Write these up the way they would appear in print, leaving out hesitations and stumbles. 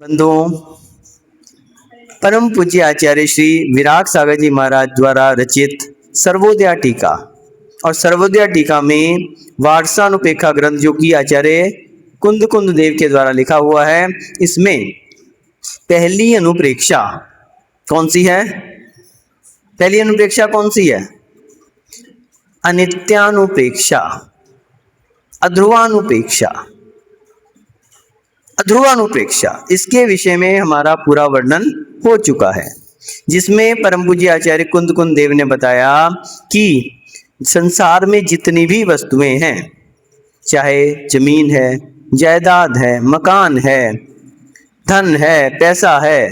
बंधुओं, परम पूज्य आचार्य श्री विराग सागर जी महाराज द्वारा रचित सर्वोदया टीका और सर्वोदया टीका में वार्षानुपेक्षा ग्रंथ जो कि आचार्य कुंद कुंद देव के द्वारा लिखा हुआ है, इसमें पहली अनुप्रेक्षा कौन सी है? पहली अनुप्रेक्षा कौन सी है? अनित्यानुपेक्षा, अध्रुवानुपेक्षा, अध्रुवानुप्रेक्षा, इसके विषय में हमारा पूरा वर्णन हो चुका है, जिसमें परम पूज्य आचार्य कुंद कुंद देव ने बताया कि संसार में जितनी भी वस्तुएं हैं, चाहे जमीन है, जायदाद है, मकान है, धन है, पैसा है,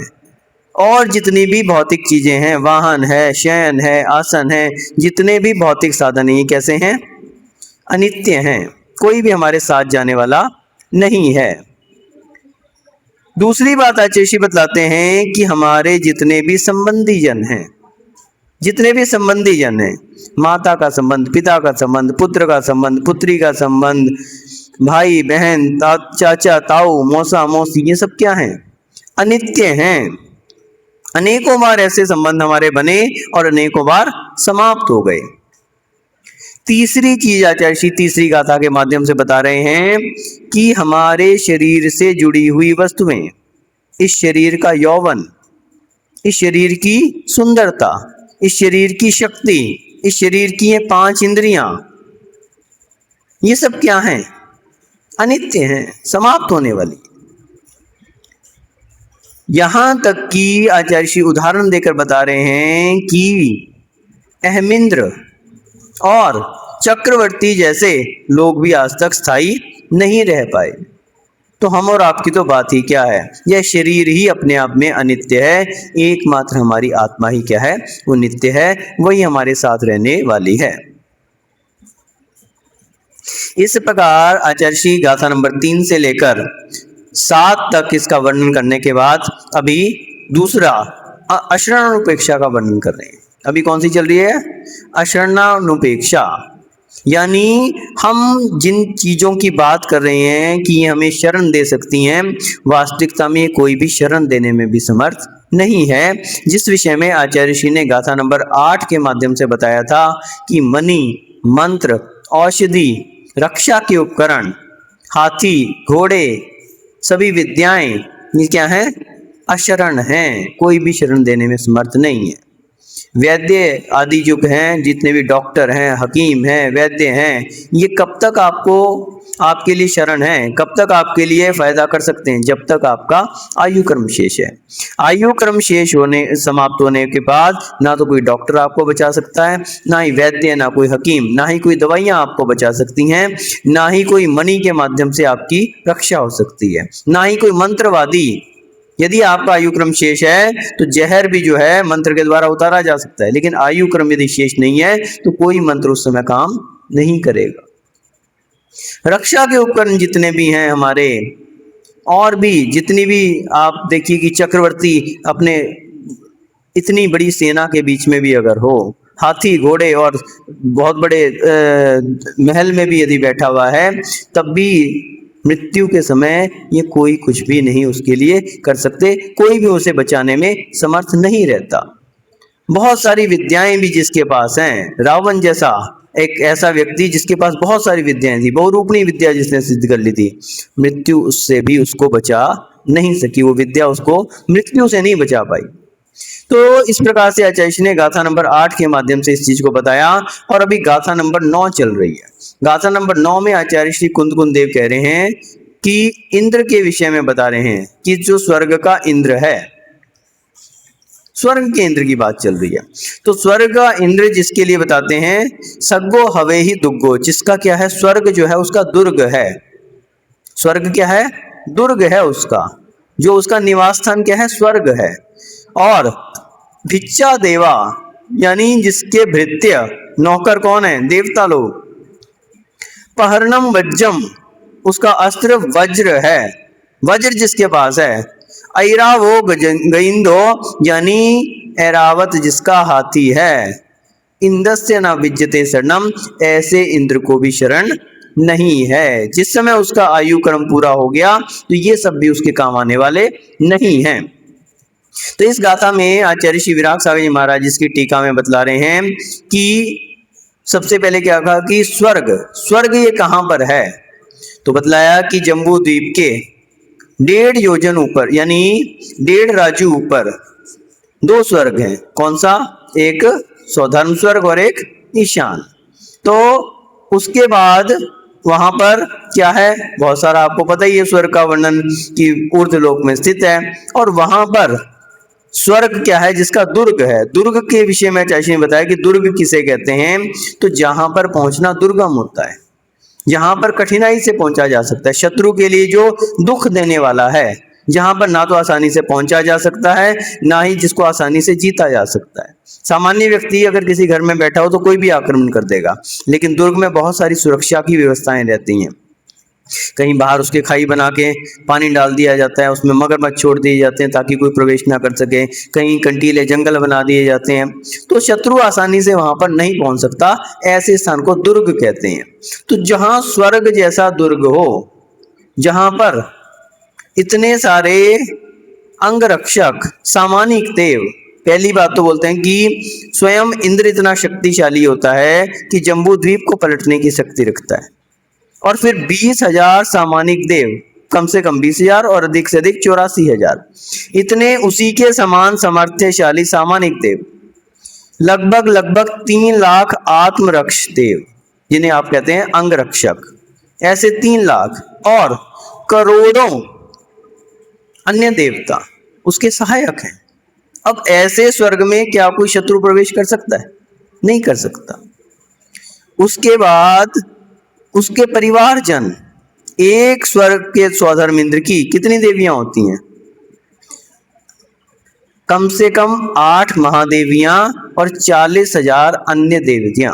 और जितनी भी भौतिक चीजें हैं, वाहन है, शयन है, आसन है, जितने भी भौतिक साधन ये कैसे हैं? अनित्य हैं, कोई भी हमारे साथ जाने वाला नहीं है। दूसरी बात आचार्य बतलाते हैं कि हमारे जितने भी संबंधी जन हैं, जितने भी संबंधी जन हैं, माता का संबंध, पिता का संबंध, पुत्र का संबंध, पुत्री का संबंध, भाई बहन, चाचा ताऊ, मौसा मौसी, ये सब क्या हैं? अनित्य हैं। अनेकों बार ऐसे संबंध हमारे बने और अनेकों बार समाप्त हो गए। तीसरी चीज आचार्य श्री तीसरी गाथा के माध्यम से बता रहे हैं कि हमारे शरीर से जुड़ी हुई वस्तुएं, इस शरीर का यौवन, इस शरीर की सुंदरता, इस शरीर की शक्ति, इस शरीर की ये 5 इंद्रियां, ये सब क्या हैं? अनित्य हैं, समाप्त होने वाली। यहां तक कि आचार्य श्री उदाहरण देकर बता रहे हैं कि अहमिंद्र और चक्रवर्ती जैसे लोग भी आज तक स्थायी नहीं रह पाए, तो हम और आपकी तो बात ही क्या है? यह शरीर ही अपने आप में अनित्य है, एकमात्र हमारी आत्मा ही क्या है? वो नित्य है, वही हमारे साथ रहने वाली है। इस प्रकार आचार्य श्री गाथा नंबर 3 से लेकर 7 तक इसका वर्णन करने के बाद अभी दूसरा अशरणानुपेक्षा का वर्णन कर रहे हैं। अभी कौन सी चल रही है? अशरणानुपेक्षा, यानी हम जिन चीजों की बात कर रहे हैं कि ये हमें शरण दे सकती हैं, वास्तविकता में कोई भी शरण देने में भी समर्थ नहीं है, जिस विषय में आचार्य श्री ने गाथा नंबर 8 के माध्यम से बताया था कि मणि, मंत्र, औषधि, रक्षा के उपकरण, हाथी, घोड़े, सभी विद्याएं ये क्या है? अशरण हैं, कोई भी शरण देने में समर्थ नहीं है। वैद्य आदि युग हैं, जितने भी डॉक्टर हैं, हकीम हैं, वैद्य हैं, ये कब तक आपके लिए शरण हैं? कब तक आपके लिए फायदा कर सकते हैं? जब तक आपका आयु क्रम शेष है। आयु क्रम शेष समाप्त होने के बाद ना तो कोई डॉक्टर आपको बचा सकता है, ना ही वैद्य, ना कोई हकीम, ना ही कोई दवाइयां आपको बचा सकती हैं, ना ही कोई मणि के माध्यम से आपकी रक्षा हो सकती है, ना ही कोई मंत्रवादी। यदि आपका आयु क्रम शेष है तो जहर भी जो है मंत्र के द्वारा उतारा जा सकता है, लेकिन आयु क्रम यदि शेष नहीं है तो कोई मंत्र उस समय काम नहीं करेगा। रक्षा के उपकरण जितने भी हैं हमारे, और भी जितनी भी आप देखिए कि चक्रवर्ती अपने इतनी बड़ी सेना के बीच में भी अगर हो, हाथी, घोड़े और बहुत बड़े महल में भी यदि बैठा हुआ है, तब भी मृत्यु के समय ये कोई कुछ भी नहीं उसके लिए कर सकते, कोई भी उसे बचाने में समर्थ नहीं रहता। बहुत सारी विद्याएं भी जिसके पास हैं, रावण जैसा एक ऐसा व्यक्ति जिसके पास बहुत सारी विद्याएं थी, बहुरूपणी विद्या जिसने सिद्ध कर ली थी, मृत्यु उससे भी उसको बचा नहीं सकी, वो विद्या उसको मृत्यु से नहीं बचा पाई। तो इस प्रकार से आचार्य ने गाथा नंबर 8 के माध्यम से इस चीज को बताया, और अभी गाथा नंबर 9 चल रही है। गाथा नंबर 9 में आचार्य श्री कुंद कुंद देव कह रहे हैं कि इंद्र के विषय में बता रहे हैं कि जो स्वर्ग का इंद्र है, स्वर्ग के इंद्र की बात चल रही है। तो स्वर्ग का इंद्र जिसके लिए बताते हैं, सग्गो हवे ही दुग्गो, जिसका क्या है? स्वर्ग जो है उसका दुर्ग है। स्वर्ग क्या है? दुर्ग है उसका, जो उसका निवास स्थान क्या है? स्वर्ग है। और भिक्षा देवा, यानी जिसके भृत्य नौकर कौन है? देवता लोग। पहरणम वज्रम, उसका अस्त्र वज्र है, वज्र जिसके पास है। ऐरावो गइंदो, यानी ऐरावत जिसका हाथी है। इंद्रस्य न विज्यते शरणम, ऐसे इंद्र को भी शरण नहीं है। जिस समय उसका आयु क्रम पूरा हो गया तो ये सब भी उसके काम आने वाले नहीं हैं। तो इस गाथा में आचार्य श्री विराग सागर जी महाराज इसकी टीका में बतला रहे हैं कि सबसे पहले क्या कहा कि स्वर्ग ये कहाँ पर है, तो बतलाया कि जम्बू द्वीप के 1.5 योजन ऊपर यानी 1.5 राजू ऊपर 2 स्वर्ग हैं। कौन सा? एक स्वधर्म स्वर्ग और एक ईशान। तो उसके बाद वहां पर क्या है, बहुत सारा आपको पता ही है स्वर्ग का वर्णन कि ऊर्ध्वलोक में स्थित है। और वहां पर स्वर्ग क्या है, जिसका दुर्ग है। दुर्ग के विषय में चाची ने बताया कि दुर्ग किसे कहते हैं, तो जहां पर पहुंचना दुर्गम होता है, जहां पर कठिनाई से पहुंचा जा सकता है, शत्रु के लिए जो दुख देने वाला है, जहां पर ना तो आसानी से पहुंचा जा सकता है ना ही जिसको आसानी से जीता जा सकता है। सामान्य व्यक्ति अगर किसी घर में बैठा हो तो कोई भी आक्रमण कर देगा, लेकिन दुर्ग में बहुत सारी सुरक्षा की व्यवस्थाएं रहती हैं। कहीं बाहर उसके खाई बना के पानी डाल दिया जाता है, उसमें मगरमच्छ छोड़ दिए जाते हैं ताकि कोई प्रवेश ना कर सके, कहीं कंटीले जंगल बना दिए जाते हैं, तो शत्रु आसानी से वहां पर नहीं पहुंच सकता। ऐसे स्थान को दुर्ग कहते हैं। तो जहां स्वर्ग जैसा दुर्ग हो, जहां पर इतने सारे अंगरक्षक सामानिक देव, पहली बात तो बोलते हैं कि स्वयं इंद्र इतना शक्तिशाली होता है कि जम्बू द्वीप को पलटने की शक्ति रखता है। और फिर 20,000 सामानिक देव, कम से कम 20,000 और अधिक से अधिक 84,000, इतने उसी के समान सामर्थ्यशाली सामानिक देव, लगभग 3 लाख आत्मरक्ष देव जिन्हें आप कहते हैं अंगरक्षक, ऐसे 3 लाख और करोड़ों अन्य देवता उसके सहायक हैं। अब ऐसे स्वर्ग में क्या कोई शत्रु प्रवेश कर सकता है? नहीं कर सकता। उसके बाद उसके परिवारजन, एक स्वर्ग के स्वधर्म इंद्र की कितनी देवियां होती हैं? कम से कम 8 महादेवियां और 40,000 अन्य देवियां,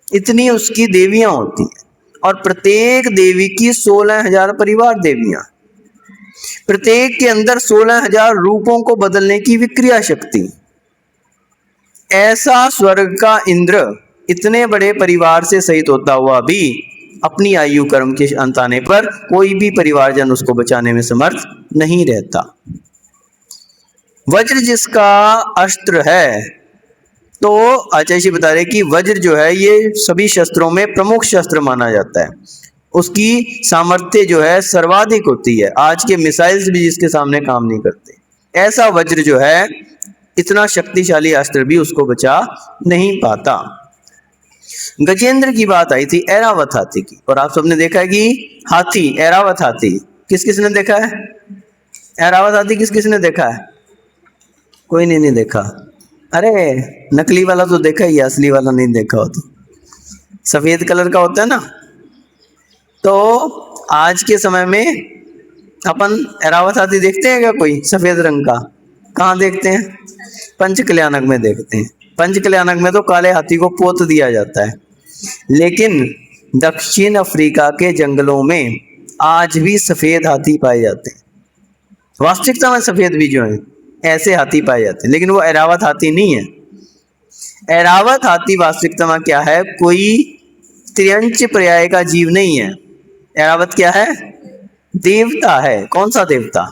इतनी उसकी देवियां होती हैं। और प्रत्येक देवी की 16,000 परिवार देवियां, प्रत्येक के अंदर 16,000 रूपों को बदलने की विक्रिया शक्ति। ऐसा स्वर्ग का इंद्र इतने बड़े परिवार से सहित होता हुआ भी अपनी आयु कर्म के अंत आने पर कोई भी परिवारजन उसको बचाने में समर्थ नहीं रहता। वज्र जिसका अस्त्र है, तो आचार्य जी बता रहे कि वज्र जो है ये सभी शस्त्रों में प्रमुख शस्त्र माना जाता है। उसकी सामर्थ्य जो है सर्वाधिक होती है, आज के मिसाइल्स भी जिसके सामने काम नहीं करते। ऐसा वज्र जो है, इतना शक्तिशाली अस्त्र भी उसको बचा नहीं पाता। गजेंद्र की बात आई थी ऐरावत हाथी की, और आप सबने देखा है कि हाथी, ऐरावत हाथी किस किसने देखा है? ऐरावत हाथी किस किसने देखा है? कोई नहीं देखा। अरे नकली वाला तो देखा ही, असली वाला नहीं देखा हो तो। सफेद कलर का होता है ना, तो आज के समय में अपन ऐरावत हाथी देखते हैं क्या कोई सफेद रंग का? कहाँ देखते हैं? पंचकल्याणक में देखते हैं। पंचकल्याणक में तो काले हाथी को पोत दिया जाता है, लेकिन दक्षिण अफ्रीका के जंगलों में आज भी सफेद हाथी पाए जाते हैं। वास्तविकता में सफेद भी जो है ऐसे हाथी पाए जाते हैं, लेकिन वो ऐरावत हाथी नहीं है। ऐरावत हाथी वास्तविकता में क्या है? कोई त्रियंच पर्याय का जीव नहीं है। ऐरावत क्या है? देवता है। कौन सा देवता?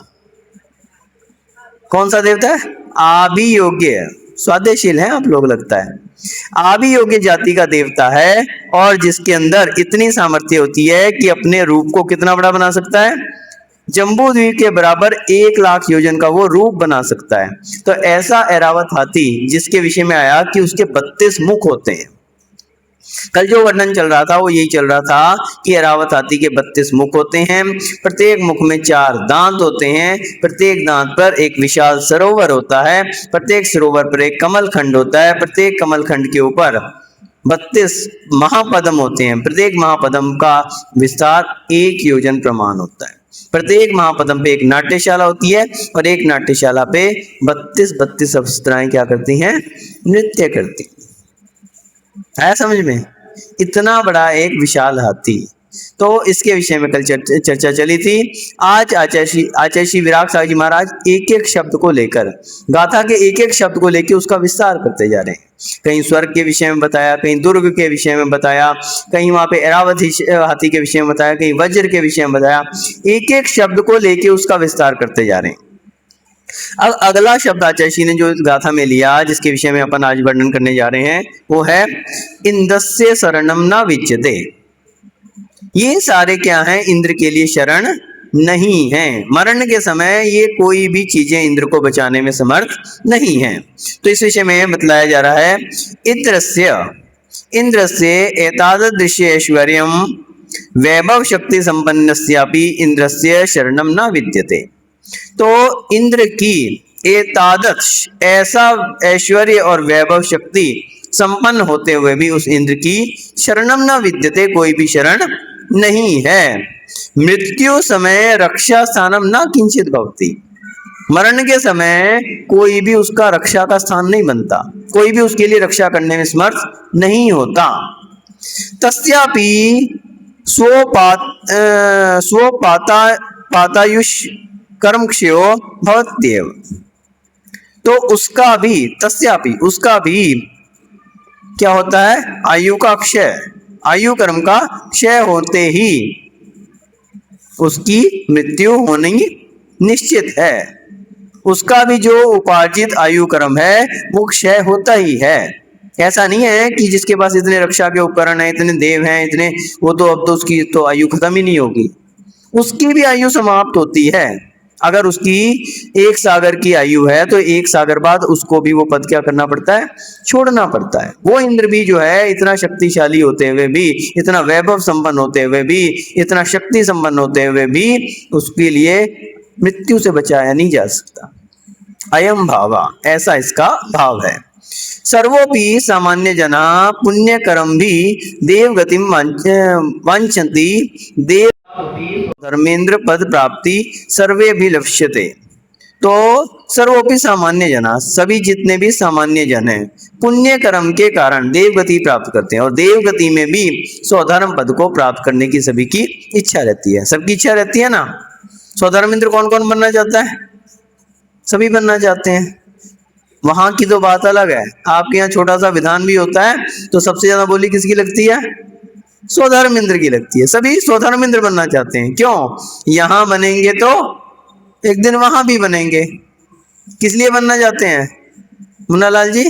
कौन सा देवता है? आभियोग्य, स्वादेशील है आप लोग लगता है। आभियोग्य जाति का देवता है, और जिसके अंदर इतनी सामर्थ्य होती है कि अपने रूप को कितना बड़ा बना सकता है? जम्बू द्वीप के बराबर 1 लाख योजन का वो रूप बना सकता है। तो ऐसा ऐरावत हाथी जिसके विषय में आया कि उसके 32 मुख होते हैं। कल जो वर्णन चल रहा था वो यही चल रहा था कि ऐरावत हाथी के 32 मुख होते हैं, प्रत्येक मुख में 4 दांत होते हैं, प्रत्येक दांत पर एक विशाल सरोवर होता है, प्रत्येक सरोवर पर एक कमल खंड होता है, प्रत्येक कमल खंड के ऊपर 32 महापद्म होते हैं, प्रत्येक महापद्म का विस्तार 1 योजन प्रमाण होता है। प्रत्येक महापद्म पे एक नाट्यशाला होती है, और एक नाट्यशाला पे 32 अप्सराएं क्या करती हैं? नृत्य करती। आया समझ में? इतना बड़ा एक विशाल हाथी, तो इसके विषय में कल चर्चा चली थी। आज आचार्य श्री विराग साहब जी महाराज एक एक शब्द को लेकर, गाथा के एक एक शब्द को लेकर उसका विस्तार करते जा रहे हैं। कहीं स्वर्ग के विषय में बताया, कहीं दुर्ग के विषय में बताया, कहीं वहां पे ऐरावत हाथी के विषय में बताया, कहीं वज्र के विषय में बताया। एक एक शब्द को लेकर उसका विस्तार करते जा रहे हैं। अब अगला शब्द आचार्य जी ने जो गाथा में लिया, जिसके विषय में अपन आज वर्णन करने जा रहे हैं, वो है इंद्रस्य शरणम न विद्यते। ये सारे क्या हैं? इंद्र के लिए शरण नहीं है। मरण के समय ये कोई भी चीजें इंद्र को बचाने में समर्थ नहीं है। तो इस विषय में बतलाया जा रहा है, इंद्रस्य एतादृश्य ऐश्वर्यम वैभव शक्ति संपन्नस्यापि इंद्रस्य शरणम न विद्यते। तो इंद्र की एतादृश ऐसा ऐश्वर्य और वैभव शक्ति संपन्न होते हुए भी उस इंद्र की शरणम न विद्यते, कोई भी शरण नहीं है। मृत्यु समय रक्षा स्थानम न किंचित भवति। मरण के समय कोई भी उसका रक्षा का स्थान नहीं बनता, कोई भी उसके लिए रक्षा करने में समर्थ नहीं होता। तस्यापि पातायुष कर्म क्षयो भवत्येव। तो उसका भी, तस्यापि उसका भी क्या होता है? आयु का क्षय, आयु कर्म का क्षय होते ही उसकी मृत्यु होनी निश्चित है। उसका भी जो उपार्जित आयु कर्म है वो क्षय होता ही है। ऐसा नहीं है कि जिसके पास इतने रक्षा के उपकरण हैं, इतने देव हैं, इतने, वो तो अब तो उसकी तो आयु खत्म ही नहीं होगी। उसकी भी आयु समाप्त होती है। अगर उसकी एक सागर की आयु है तो एक सागर बाद उसको भी वो पद क्या करना पड़ता है? छोड़ना पड़ता है। वो इंद्र भी जो है इतना शक्तिशाली होते हुए भी, इतना वैभव संपन्न होते हुए भी, इतना शक्ति संपन्न होते हुए भी उसके लिए मृत्यु से बचाया नहीं जा सकता। अयम भावा, ऐसा इसका भाव है। सर्वोपि सामान्य जना पुण्य कर्म भी देवगतिम वांछन्ति, देव धर्मेंद्र पद प्राप्ति सर्वे भी लक्ष्यते। तो सर्वोपि सामान्य जना, सभी जितने भी सामान्य जन हैं, पुण्य कर्म के कारण देवगति प्राप्त करते हैं। और देवगति में भी स्वधर्म पद को प्राप्त करने की सभी की इच्छा रहती है। सबकी इच्छा रहती है ना। स्वधर्म इंद्र कौन कौन बनना चाहता है? सभी बनना चाहते हैं। वहां की तो बात अलग है। आपके यहाँ छोटा सा विधान भी होता है तो सबसे ज्यादा बोली किसकी लगती है? स्वधर्म इंद्र की लगती है। सभी स्वधर्म इंद्र बनना चाहते हैं। क्यों? यहां बनेंगे तो एक दिन वहां भी बनेंगे। किस लिए बनना चाहते हैं मुन्ना लाल जी?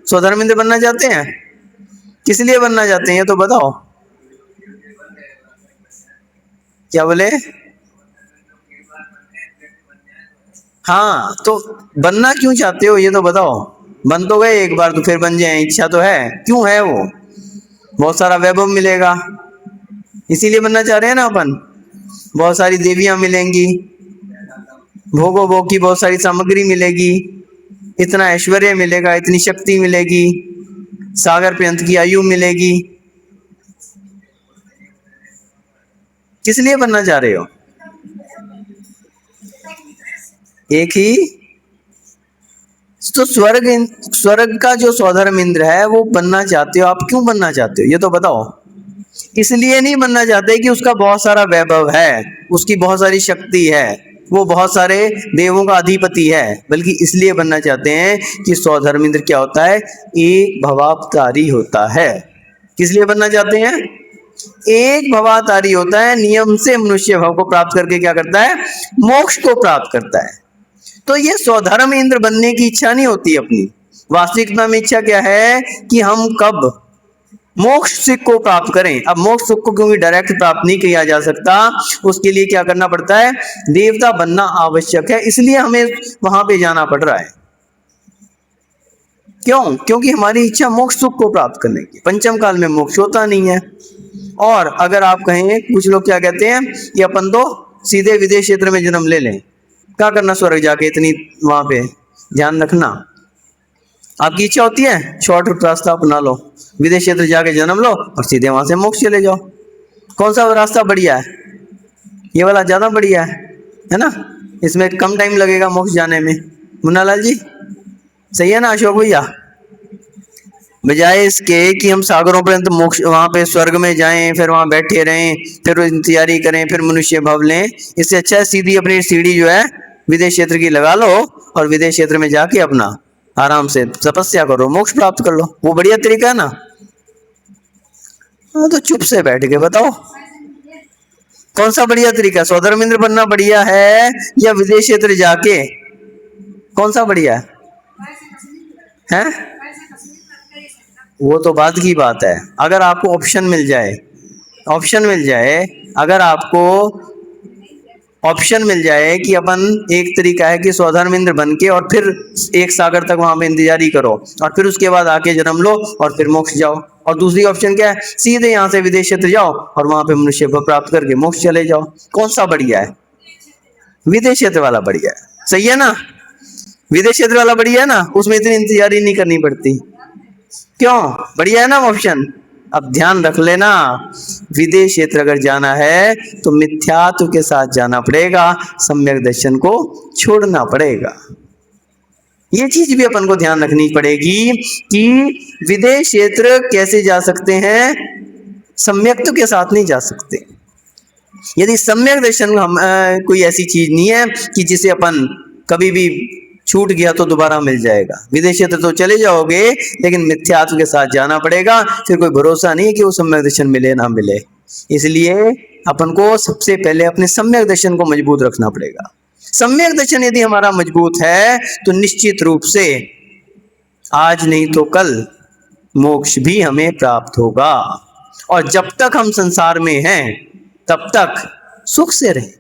स्वधर्म इंद्र बनना चाहते हैं। किस लिए बनना चाहते हैं ये तो बताओ। क्या बोले? हाँ, तो बनना क्यों चाहते हो ये तो बताओ। बन तो गए एक बार तो फिर बन जाए, इच्छा तो है। क्यों है वो? बहुत सारा वैभव मिलेगा, इसीलिए बनना चाह रहे हैं ना अपन। बहुत सारी देवियां मिलेंगी, भोगो भोग की बहुत सारी सामग्री मिलेगी, इतना ऐश्वर्य मिलेगा, इतनी शक्ति मिलेगी, सागर पर्यंत की आयु मिलेगी। किस लिए बनना चाह रहे हो? एक ही तो स्वर्ग का जो स्वधर्म इंद्र है वो बनना चाहते हो। आप क्यों बनना चाहते हो ये तो बताओ। इसलिए नहीं बनना चाहते कि उसका बहुत सारा वैभव है, उसकी बहुत सारी शक्ति है, वो बहुत सारे देवों का अधिपति है, बल्कि इसलिए बनना चाहते हैं कि स्वधर्म इंद्र क्या होता है? एक भवावतारी होता है। किस लिए बनना चाहते हैं? एक भवावतारी होता है, नियम से मनुष्य भाव को प्राप्त करके क्या करता है? मोक्ष को प्राप्त करता है। तो ये स्वधर्म इंद्र बनने की इच्छा नहीं होती अपनी। वास्तविकता में इच्छा क्या है कि हम कब मोक्ष सुख को प्राप्त करें। अब मोक्ष सुख को क्योंकि डायरेक्ट प्राप्त नहीं किया जा सकता, उसके लिए क्या करना पड़ता है? देवता बनना आवश्यक है। इसलिए हमें वहां पे जाना पड़ रहा है। क्यों? क्योंकि हमारी इच्छा मोक्ष सुख को प्राप्त करने की। पंचम काल में मोक्ष होता नहीं है। और अगर आप कहें, कुछ लोग क्या कहते हैं कि अपन तो सीधे विदेश क्षेत्र में जन्म ले लें, क्या करना स्वर्ग जाके, इतनी वहां पे ध्यान रखना। आपकी इच्छा होती है शॉर्ट रास्ता अपना लो, विदेश क्षेत्र जाके जन्म लो और सीधे वहां से मोक्ष चले जाओ। कौन सा रास्ता बढ़िया है? ये वाला ज्यादा बढ़िया है ना। इसमें कम टाइम लगेगा मोक्ष जाने में। मुन्ना लाल जी सही है ना? अशोक भैया बजाय इसके कि हम सागरों पर्यंत मोक्ष वहां पे स्वर्ग में जाएं, फिर वहां बैठे रहें, फिर तैयारी करें, फिर मनुष्य भाव लें, इससे अच्छा है सीधी अपनी सीढ़ी जो है विदेश क्षेत्र की लगा लो और विदेश क्षेत्र में जाके अपना आराम से तपस्या करो, मोक्ष प्राप्त कर लो। वो बढ़िया तरीका है ना। हाँ, तो चुप से बैठ के बताओ कौन सा बढ़िया तरीका, स्वधर्मेंद्र बनना बढ़िया है या विदेश क्षेत्र जाके, कौन सा बढ़िया है? वो तो बाद की बात है। अगर आपको ऑप्शन मिल जाए, ऑप्शन मिल जाए, अगर आपको ऑप्शन मिल जाए कि अपन एक तरीका है कि स्वधर्मेंद्र बन के और फिर एक सागर तक वहां पे इंतजारी करो और फिर उसके बाद आके जन्म लो और फिर मोक्ष जाओ, और दूसरी ऑप्शन क्या है, सीधे यहाँ से विदेश क्षेत्र जाओ और वहां पे मनुष्य भाव प्राप्त करके मोक्ष चले जाओ, कौन सा बढ़िया है? विदेश क्षेत्र वाला बढ़िया है, सही है ना। विदेश क्षेत्र वाला बढ़िया है ना, उसमें इतनी इंतजारी नहीं करनी पड़ती। क्यों बढ़िया है ना ऑप्शन। अब ध्यान रख लेना, विदेश क्षेत्र अगर जाना है तो मिथ्यात्व के साथ जाना पड़ेगा, सम्यक दर्शन को छोड़ना पड़ेगा। ये चीज भी अपन को ध्यान रखनी पड़ेगी कि विदेश क्षेत्र कैसे जा सकते हैं, सम्यक्त्व के साथ नहीं जा सकते। यदि सम्यक दर्शन हम कोई ऐसी चीज नहीं है कि जिसे अपन कभी भी छूट गया तो दोबारा मिल जाएगा। विदेश क्षेत्र तो चले जाओगे लेकिन मिथ्यात्व के साथ जाना पड़ेगा, फिर कोई भरोसा नहीं है कि वो सम्यक दर्शन मिले ना मिले। इसलिए अपन को सबसे पहले अपने सम्यक दर्शन को मजबूत रखना पड़ेगा। सम्यक दर्शन यदि हमारा मजबूत है तो निश्चित रूप से आज नहीं तो कल मोक्ष भी हमें प्राप्त होगा, और जब तक हम संसार में हैं तब तक सुख से रहें।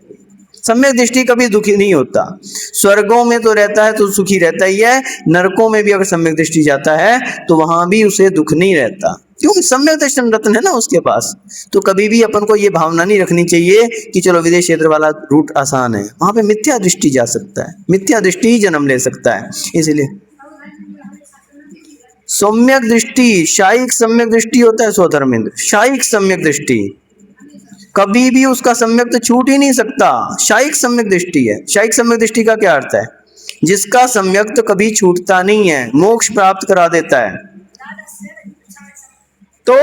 सम्यक दृष्टि कभी दुखी नहीं होता, स्वर्गों में तो रहता है तो सुखी रहता ही है, नरकों में भी अगर सम्यक दृष्टि जाता है तो वहां भी उसे दुख नहीं रहता, क्योंकि सम्यक दर्शन रत्न है ना उसके पास। तो कभी भी अपन को ये भावना नहीं रखनी चाहिए कि चलो विदेश क्षेत्र वाला रूट आसान है, वहां पे मिथ्या दृष्टि जा सकता है, मिथ्या दृष्टि ही जन्म ले सकता है। इसलिए सम्यक दृष्टि, शायिक सम्यक दृष्टि होता है स्वधर्मेंद्र, शायिक सम्यक दृष्टि कभी भी उसका सम्यक तो छूट ही नहीं सकता, शायिक सम्यक दृष्टि है। शायिक सम्यक दृष्टि का क्या अर्थ है? जिसका सम्यक तो कभी छूटता नहीं है, मोक्ष प्राप्त करा देता है। तो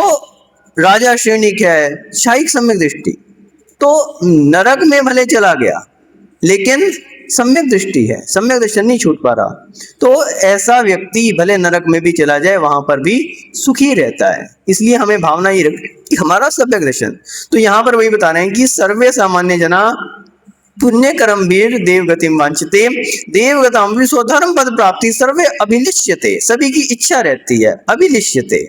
राजा श्रेणी क्या है? शायिक सम्यक दृष्टि। तो नरक में भले चला गया लेकिन सम्यक दृष्टि है, सम्यक दर्शन नहीं छूट पा रहा, तो ऐसा व्यक्ति भले नरक में भी चला जाए वहां पर भी सुखी रहता है। इसलिए हमें भावना ही रखनी कि हमारा सम्यक दर्शन। तो यहाँ पर वही बता रहे हैं कि सर्वे सामान्य जना पुण्य कर्म वीर देवगतिम वांछते देवगतम स्वधर्म पद प्राप्ति सर्वे अभिलिष्यते, सभी की इच्छा रहती है, अभिलिष्यते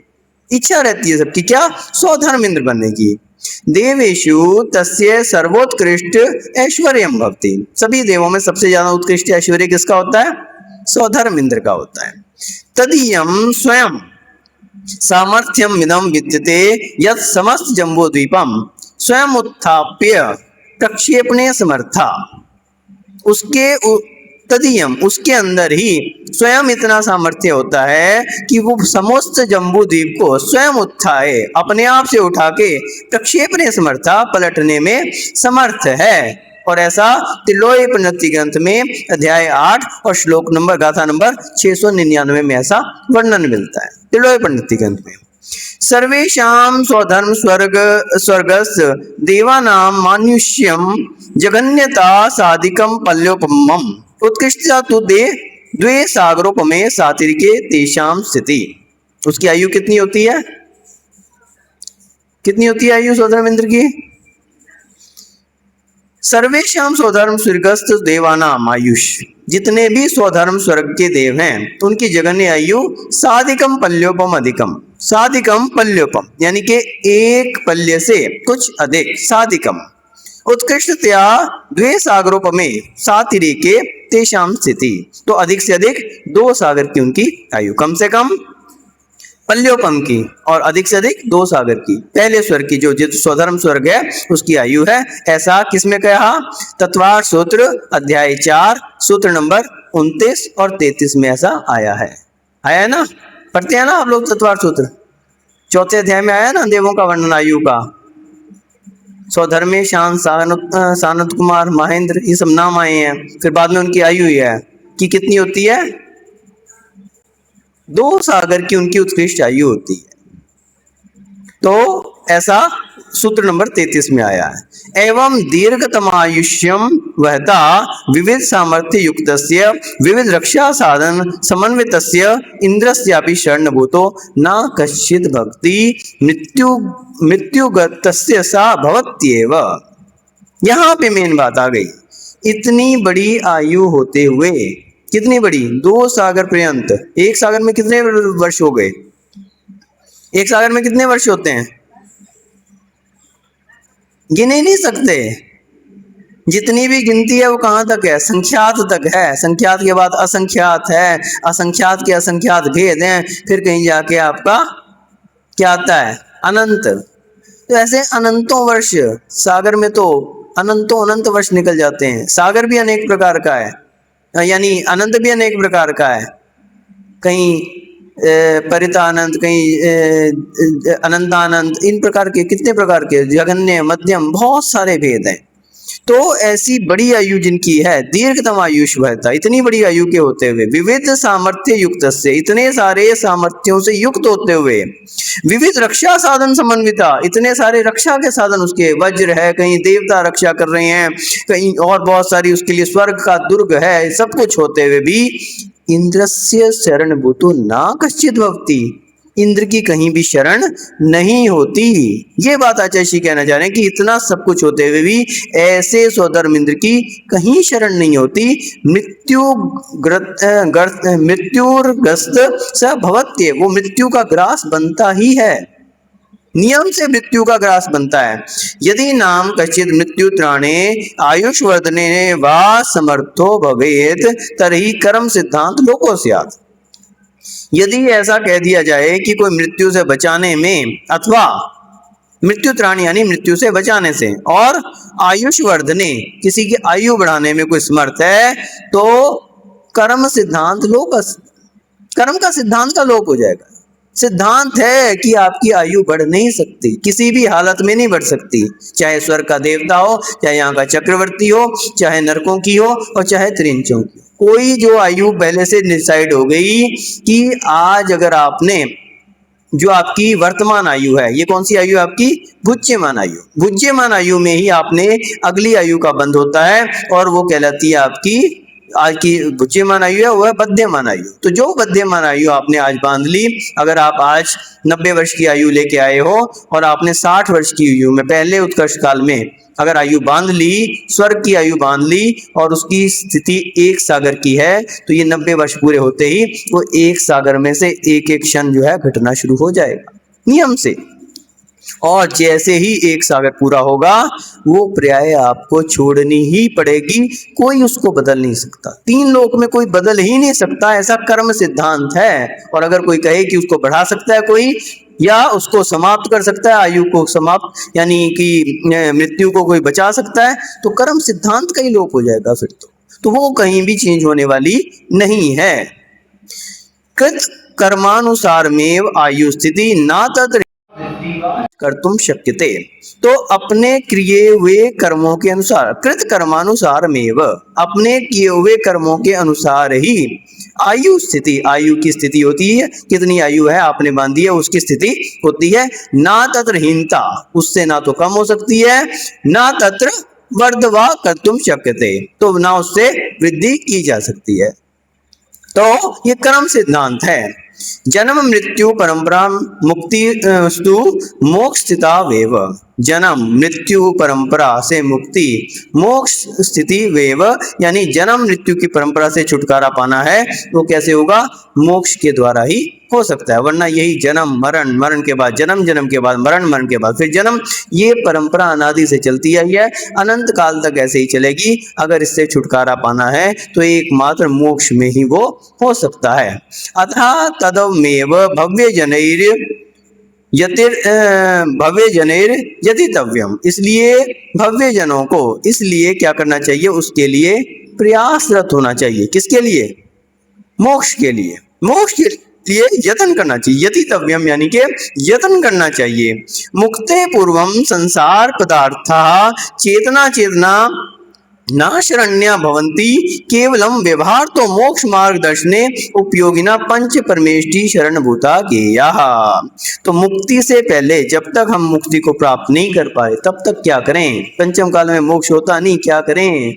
इच्छा रहती है सबकी, क्या? स्वधर्म इंद्र बनने की। देवेशु तस्य सर्वोत्कृष्ट ऐश्वर्यम भवति, सभी देवों में सबसे ज्यादा उत्कृष्ट ऐश्वर्य किसका होता है? स्वधर्म इंद्र का होता है। तदीयम स्वयं सामर्थ्यम इदम विद्यते यत् समस्त जम्बो द्वीपम स्वयं उत्थाप्य प्रक्षेपणे समर्था, उसके तदीयम उसके अंदर ही स्वयं इतना सामर्थ्य होता है कि वो समस्त जम्बू द्वीप को स्वयं उठाए, अपने आप से उठा के प्रक्षेपणे समर्था पलटने में समर्थ है। और ऐसा तिलोय प्रणति ग्रंथ में अध्याय 8 और श्लोक नंबर गाथा नंबर 699 में ऐसा वर्णन मिलता है तिलोय प्रणति ग्रंथ में। सर्वेषां स्वधर्म स्वर्गस् देवानां मानुष्यम जगन्यता साधिकम पल्योपमम उत्कृष्टता तो द्वे सागरोपमे सातिरिके तेषां स्थिति। उसकी आयु कितनी होती है? कितनी होती है आयु स्वधर्म इंद्र की? सर्वेषां स्वधर्म स्वर्गस्थ देवानाम आयुष, जितने भी स्वधर्म स्वर्ग के देव हैं उनकी जगन्य आयु साधिकम पल्योपम अधिकम, साधिकम पल्योपम यानी कि एक पल्य से कुछ अधिक, साधिकम उत्कृष्टतया द्वे सागरोपमे सातिरिके तेषां स्थिति, तो अधिक से अधिक 2 सागर की उनकी आयु, कम से कम पल्योपम की और अधिक से अधिक 2 सागर की, पहले स्वर्ग की जो स्वधर्म स्वर्ग है उसकी आयु है। ऐसा किसमें कहा? तत्वार्थ सूत्र अध्याय 4 सूत्र नंबर 29 और 33 में ऐसा आया है। आया है ना? पढ़ते हैं ना आप लोग तत्वार्थ सूत्र, 4थे अध्याय में आया ना देवों का वर्णन आयु का। स्वधर्मे शांत सानत कुमार महेंद्र ये सब नाम आए हैं, फिर बाद में उनकी आयु है कि कितनी होती है? 2 सागर की उनकी उत्कृष्ट आयु होती है। तो ऐसा सूत्र नंबर 33 में आया है। एवं दीर्घतमायुष्यम वहता विविध सामर्थ्य युक्तस्य विविध रक्षा साधन समन्वितस्य इंद्रस्यापि शरणभूतो न कश्चित् भक्ति मृत्युगतस्य सा भवत्येव। यहाँ पे मेन बात आ गई। इतनी बड़ी आयु होते हुए, कितनी बड़ी, 2 सागर पर्यंत। एक सागर में कितने वर्ष हो गए? एक सागर में कितने वर्ष होते हैं? गिने नहीं सकते। जितनी भी गिनती है वो कहाँ तक है? संख्यात तक है। संख्यात के बाद असंख्यात है, असंख्यात के असंख्यात भेद हैं, फिर कहीं जाके आपका क्या आता है? अनंत। तो ऐसे अनंतों वर्ष सागर में तो अनंतों अनंत वर्ष निकल जाते हैं। सागर भी अनेक प्रकार का है, यानी अनंत भी अनेक प्रकार का है। कहीं परितानंत, कहीं अनंतानंत, इन प्रकार के कितने प्रकार के, जघन्य, मध्यम, बहुत सारे भेद हैं। तो ऐसी बड़ी आयु जिनकी है, दीर्घतम आयुष वहता, इतनी बड़ी आयु के होते हुए, विविध सामर्थ्य युक्त से, इतने सारे सामर्थ्यों से युक्त होते हुए, विविध रक्षा साधन समन्विता, इतने सारे रक्षा के साधन उसके, वज्र है, कहीं देवता रक्षा कर रहे हैं, कहीं और बहुत सारी उसके लिए स्वर्ग का दुर्ग है, सब कुछ होते हुए भी इंद्रस्य शरणभूतो ना कश्चित् भवति, इंद्र की कहीं भी शरण नहीं होती। ये बात आचार्य श्री कहना चाह रहे हैं कि इतना सब कुछ होते हुए भी ऐसे स्वधर्म इंद्र की कहीं शरण नहीं होती। मृत्युर्ग्रस्त स भवत्य, वो मृत्यु का ग्रास बनता ही है, नियम से मृत्यु का ग्रास बनता है। यदि नाम कश्चित् मृत्यु त्राणे आयुष वर्धने वा समर्थो भवेत तर्हि कर्म सिद्धांत लोको स्यात्। यदि ऐसा कह दिया जाए कि कोई मृत्यु से बचाने में, अथवा मृत्यु त्राणी यानी मृत्यु से बचाने से, और आयुष वर्धने, किसी की आयु बढ़ाने में कोई समर्थ है, तो कर्म सिद्धांत लोक, कर्म का सिद्धांत का लोप हो जाएगा। सिद्धांत है कि आपकी आयु बढ़ नहीं सकती, किसी भी हालत में नहीं बढ़ सकती, चाहे स्वर्ग का देवता हो, चाहे यहाँ का चक्रवर्ती हो, चाहे नरकों की हो, और चाहे त्रिंचों की। कोई जो आयु पहले से डिसाइड हो गई कि आज अगर आपने, जो आपकी वर्तमान आयु है, ये कौन सी आयु है आपकी? भुज्यमान आयु। भुज्यमान आयु में ही आपने अगली आयु का बंध होता है, और वो कहलाती है आपकी, आज की भुज्यमान आयु है वो है बध्यमान आयु। तो जो बध्यमान आयु आपने आज बांध ली, अगर आप आज 90 वर्ष की आयु लेके आए हो और आपने 60 वर्ष की आयु में, पहले उत्कर्ष काल में अगर आयु बांध ली, स्वर्ग की आयु बांध ली, और उसकी स्थिति 1 सागर की है, तो ये 90 वर्ष पूरे होते ही वो 1 सागर में से एक एक क्षण जो है घटना शुरू हो जाएगा नियम से। और जैसे ही 1 सागर पूरा होगा, वो पर्याय आपको छोड़नी ही पड़ेगी, कोई उसको बदल नहीं सकता। 3 लोक में कोई बदल ही नहीं सकता, ऐसा कर्म सिद्धांत है। और अगर कोई कहे कि उसको बढ़ा सकता है कोई, या उसको समाप्त कर सकता है, आयु को समाप्त यानी कि मृत्यु को कोई बचा सकता है, तो कर्म सिद्धांत का ही लोप हो जाएगा फिर तो वो कहीं भी चेंज होने वाली नहीं है। कृत कर्मानुसार में आयु स्थिति ना तत्र कर्तुम शक्यते, तो अपने किए हुए कर्मों के अनुसार, कृत कर्मानुसार में, अपने किए हुए कर्मों के अनुसार ही आयु स्थिति, आयु की स्थिति होती है, कितनी आयु है आपने बांधी है उसकी स्थिति होती है। ना तत्र हीनता, उससे ना तो कम हो सकती है, ना तत्र वर्धवा कर्तुम शक्यते, तो ना उससे वृद्धि की जा सकती है। तो ये कर्म सिद्धांत है। जन्म मृत्यु परंपरा मुक्ति स्तु मोक्ष स्थिता वेव, जन्म मृत्यु परंपरा से मुक्ति, मोक्ष स्थिति वेव, यानी जन्म मृत्यु की परंपरा से छुटकारा पाना है, वो कैसे होगा? मोक्ष के द्वारा ही हो सकता है, वरना यही जन्म मरण, मरण के बाद जन्म, जन्म के बाद मरण, मरण के बाद फिर जन्म, ये परंपरा अनादि से चलती आई है, अनंत काल तक ऐसे ही चलेगी। अगर इससे छुटकारा पाना है तो एकमात्र मोक्ष में ही वो हो सकता है। अतः तदमेव भव्य जनैर यतितव्यम, इसलिए भव्य जनों को इसलिए क्या करना चाहिए? उसके लिए प्रयासरत होना चाहिए। किसके लिए? मोक्ष के लिए। मोक्ष के लिए यत्न करना चाहिए, यतितव्यम यानी कि यत्न करना चाहिए। मुक्ते पूर्वम संसार पदार्थ चेतना चेतना ना शरण्या भवन्ति केवलम व्यवहार तो मोक्ष मार्गदर्शने उपयोगिना पंच परमेष्टि शरण भूता गेयाः। तो मुक्ति से पहले जब तक हम मुक्ति को प्राप्त नहीं कर पाए तब तक क्या करें? पंचम काल में मोक्ष होता नहीं, क्या करें?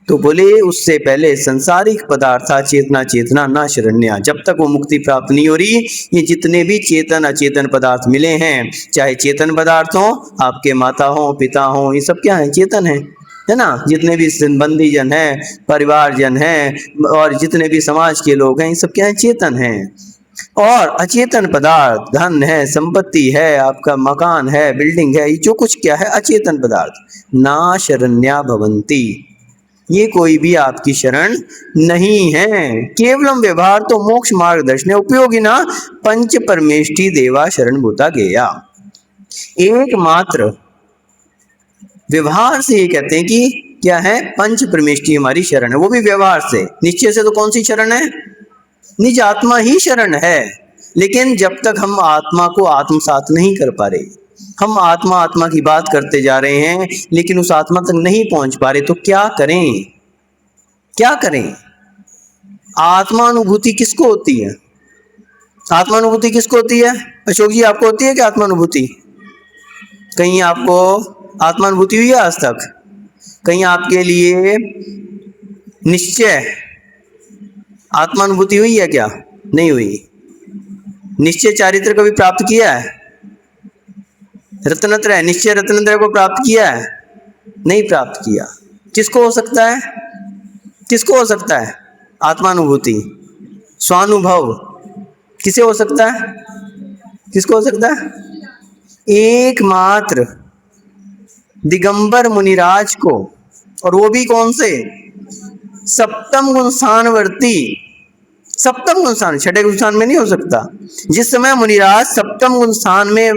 तो बोले उससे पहले संसारिक पदार्था चेतना चेतना ना शरण्या, जब तक वो मुक्ति प्राप्त नहीं हो रही ये जितने भी चेतन अचेतन पदार्थ मिले हैं, चाहे चेतन पदार्थ हो, आपके माता हो पिता हो, ये सब क्या है? चेतन है ना। जितने भी संबंधी जन हैं, परिवार जन हैं और जितने भी समाज के लोग हैं, ये सब क्या है? चेतन हैं। और अचेतन पदार्थ धन है, संपत्ति है, आपका मकान है, बिल्डिंग है, ये जो कुछ क्या है? अचेतन पदार्थ। ना शरण्या भवन्ति, ये कोई भी आपकी शरण नहीं है। केवलम व्यवहार तो मोक्ष मार्गदर्शन उपयोगिना पंच परमेष्टि देवा शरण भूता गेया। एकमात्र व्यवहार से ये कहते हैं कि क्या है? पंच परमेष्टि हमारी शरण है, वो भी व्यवहार से। निश्चय से तो कौन सी शरण है? निज आत्मा ही शरण है। लेकिन जब तक हम आत्मा को आत्मसात नहीं कर पा रहे, हम आत्मा आत्मा की बात करते जा रहे हैं लेकिन उस आत्मा तक नहीं पहुंच पा रहे, तो क्या करें? क्या करें? आत्मानुभूति किसको होती है? आत्मानुभूति किसको होती है? अशोक जी, आपको होती है क्या आत्मानुभूति? कहीं आपको आत्मानुभूति हुई है आज तक? कहीं आपके लिए निश्चय आत्मानुभूति हुई है क्या? नहीं हुई। निश्चय चारित्र कभी प्राप्त किया है? रत्नत्रय, निश्चय रत्नत्रय को प्राप्त किया है? नहीं प्राप्त किया। किसको हो सकता है? किसको हो सकता है आत्मानुभूति? स्वानुभव किसे हो सकता है? किसको हो सकता है? एकमात्र दिगंबर मुनिराज को। और वो भी कौन से? सप्तम गुण स्थानवर्ती। सप्तम गुण स्थान, छठे गुण स्थान में नहीं हो सकता। जिस समय मुनिराज सप्तम गुण स्थान में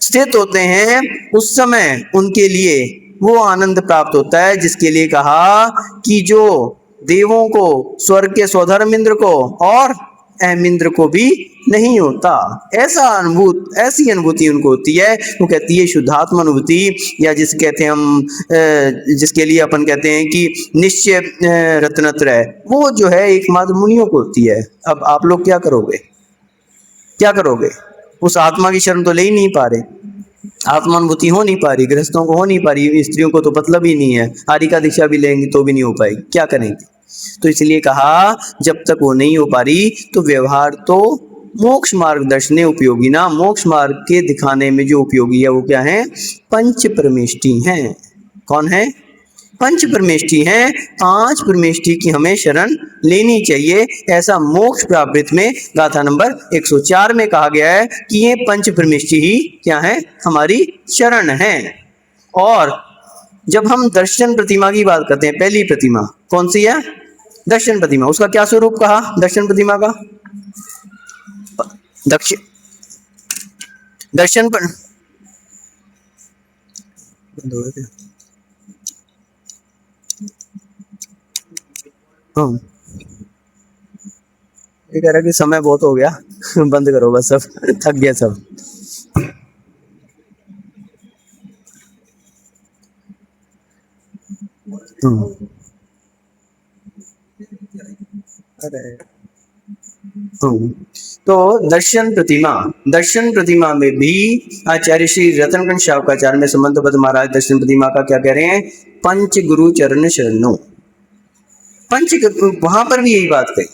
स्थित होते हैं उस समय उनके लिए वो आनंद प्राप्त होता है जिसके लिए कहा कि जो देवों को, स्वर्ग के स्वधर्म इंद्र को और अहमिंद्र को भी नहीं होता। ऐसी अनुभूति उनको होती है। वो कहती है शुद्धात्मा अनुभूति, या जिस कहते हैं हम, जिसके लिए अपन कहते हैं कि निश्चय रत्नत्रय, वो जो है एकमात्र मुनियों को होती है। अब आप लोग क्या करोगे? क्या करोगे? उस आत्मा की शरण तो ले ही नहीं पा रहे, आत्मानुभूति हो नहीं पा रही, गृहस्थों को हो नहीं पा रही, स्त्रियों को तो मतलब ही नहीं है, आरिका दीक्षा भी लेंगे तो भी नहीं हो पाएगी, क्या करेंगे? तो इसलिए कहा जब तक वो नहीं हो पा रही तो व्यवहार तो मोक्ष मार्गदर्शने उपयोगी ना, मोक्ष मार्ग के दिखाने में जो उपयोगी है वो क्या है? पंच परमेष्टि हैं। कौन है? पंच परमेष्टि हैं। पांच परमेष्टि की हमें शरण लेनी चाहिए, ऐसा मोक्ष प्रावृत्त में गाथा नंबर 104 में कहा गया है कि ये पंच परमेष्टि ही क्या है? हमारी शरण है। और जब हम दर्शन प्रतिमा की बात करते हैं, पहली प्रतिमा कौन सी है? दर्शन प्रतिमा। उसका क्या स्वरूप कहा दर्शन प्रतिमा का? दर्शन पर हाँ, ये कह रहा कि समय बहुत हो गया बंद करो बस, सब थक गया सब। तो दर्शन प्रतिमा में भी आचार्य श्री रतनगण शावकाचार्य में संबंधबद्ध महाराज दर्शन प्रतिमा का क्या कह रहे हैं? पंच गुरु चरण शरणों। पंच, वहां पर भी यही बात कही।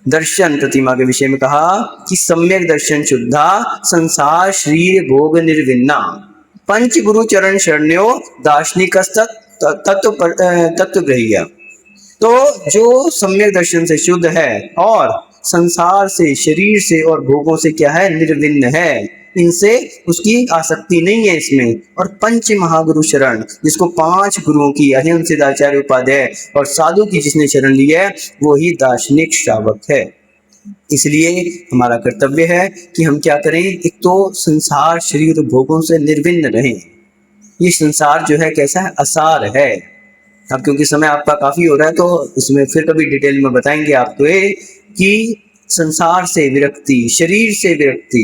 दर्शन प्रतिमा के विषय में कहा कि सम्यक दर्शन शुद्धा संसार शरीर भोग निर्विन्ना पंच गुरु चरण शरणो दार्शनिक तत्व ग्रह्य। तो जो सम्यक दर्शन से शुद्ध है और संसार से, शरीर से और भोगों से क्या है? निर्विन्न है, इनसे उसकी आसक्ति नहीं है इसमें। और पंच महागुरु शरण, जिसको पांच गुरुओं की अहिंस सिद्धाचार्य उपाध्याय और साधु की जिसने शरण ली है वो ही दार्शनिक श्रावक है। इसलिए हमारा कर्तव्य है कि हम क्या करें? एक तो संसार शरीर और भोगों से निर्विन्न रहें। ये संसार जो है कैसा है? असार है। अब क्योंकि समय आपका काफी हो रहा है तो इसमें फिर कभी डिटेल में बताएंगे आपको कि संसार से विरक्ति, शरीर से विरक्ति,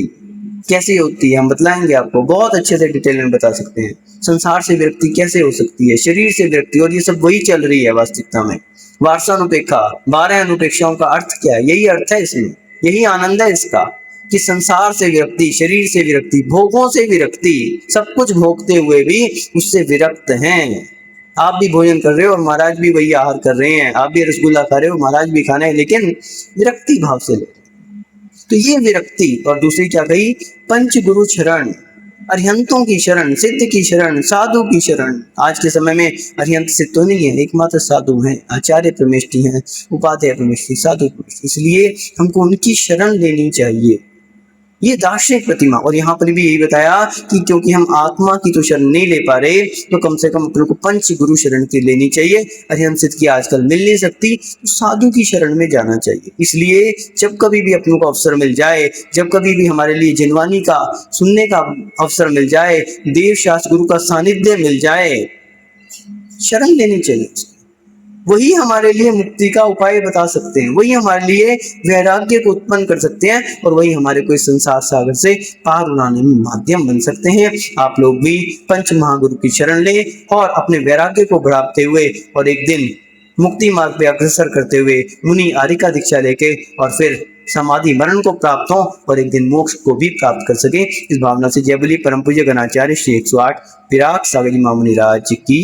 कैसे होती है हम बतलाएंगे आपको, बहुत अच्छे से डिटेल में बता सकते हैं। संसार से विरक्ति कैसे हो सकती है, शरीर से विरक्ति, और ये सब वही चल रही है वास्तविकता में। वार्षानुपेक्षा, 12 अनुपेक्षाओं का अर्थ क्या है, यही अर्थ है इसमें, यही आनंद है इसका कि संसार से विरक्ति, शरीर से विरक्ति, भोगों से विरक्ति, सब कुछ भोगते हुए भी उससे विरक्त हैं। आप भी भोजन कर रहे हो और महाराज भी वही आहार कर रहे हैं, आप भी रसगुल्ला खा रहे हो, महाराज भी खाना है, लेकिन विरक्ति भाव से ले। तो ये विरक्ति, और दूसरी क्या कही, पंच गुरु शरण, अरिहंतों की शरण, सिद्ध की शरण, साधु की शरण। आज के समय में अरिहंत सिद्ध तो नहीं है, एकमात्र साधु हैं, आचार्य परमेष्ठी हैं, उपाध्याय परमेष्ठी, साधु परमेष्ठी, इसलिए हमको उनकी शरण लेनी चाहिए। ये दार्शनिक प्रतिमा, और यहाँ पर भी यही बताया कि क्योंकि हम आत्मा की तो शरण नहीं ले पा रहे, तो कम से कम अपने को पंच गुरु शरण की लेनी चाहिए। अरिहंत सिद्ध की आजकल मिल नहीं सकती, तो साधु की शरण में जाना चाहिए। इसलिए जब कभी भी अपनों को अवसर मिल जाए, जब कभी भी हमारे लिए जिनवानी का सुनने का अवसर मिल जाए, देव शास्त्र गुरु का सानिध्य मिल जाए, शरण लेनी चाहिए। वही हमारे लिए मुक्ति का उपाय बता सकते हैं, वही हमारे लिए वैराग्य को उत्पन्न कर सकते हैं, और वही हमारे को इस संसार सागर से पार उड़ाने में माध्यम बन सकते हैं। आप लोग भी पंच महागुरु की शरण लें और अपने वैराग्य को बढ़ाते हुए, और एक दिन मुक्ति मार्ग पे अग्रसर करते हुए मुनि आर्य का दीक्षा लेके, और फिर समाधि मरण को प्राप्त हो, और एक दिन मोक्ष को भी प्राप्त कर सके। इस भावना से जय बोली परम पूज्य गणाचार्य श्री 108 विराट सागर जी महामुनि राज की